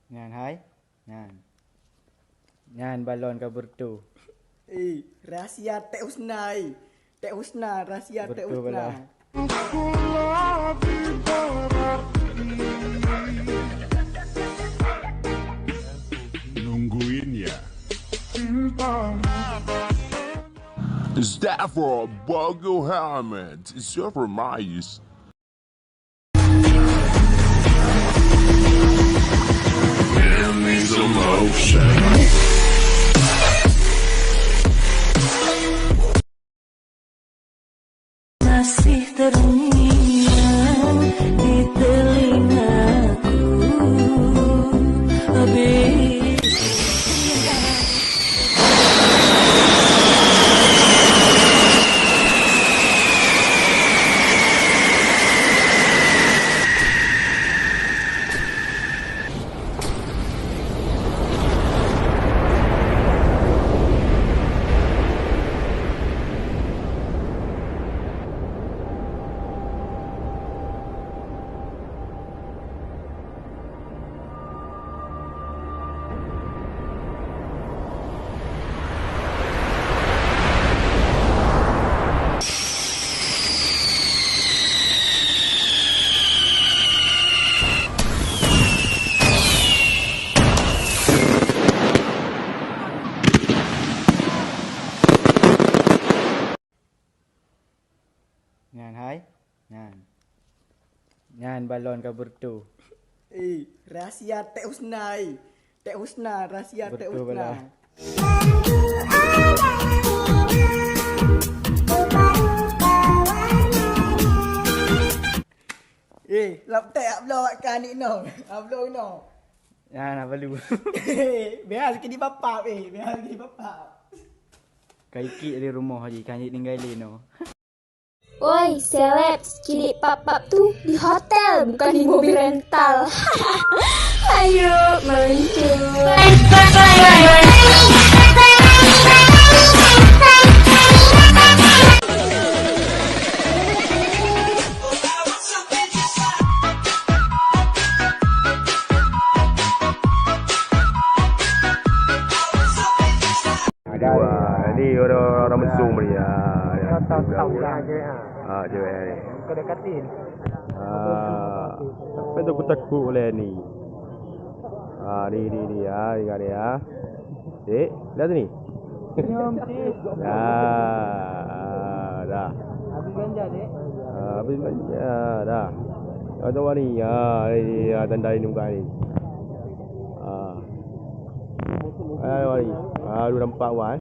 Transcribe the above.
Ngan hai. Ngan. Ngan balon kabur tu. Rahsia Tek Husna. Tek Husna, rahsia Tek Betul Husna. belah. Nungguin ya. Is that for a Bogo helmet? It's your promise. Give me some motion. Masih terngiang di telingaku habis. Ngan hai. Ngan. Ngan balon kabur tu. Rahsia Tek Husna. Tek Husna, rahsia Tek Betul Husna. belah. Lap Tek upload kan ni no. Upload no. Ngan apa lu? Biar sikit di bapak biar sikit di bapak. Kaikik di rumah haji kanjik ninggalin no. Oi, celebs, cilik pap-pap tuh di hotel, bukan di mobil rental. Ayo, meluncur. Ni orang menzum ni. Tahu lah je. Cewek ni. Kau dekatin. Apa tu aku takut oleh ni. Ni ingat ni Dek, lihat ni. Senyum cik. Dah. Habis belanja dek. Habis belanja dah. Tahu ni. Tanda ni muka ni. Ayo ni. Lu nampak wah.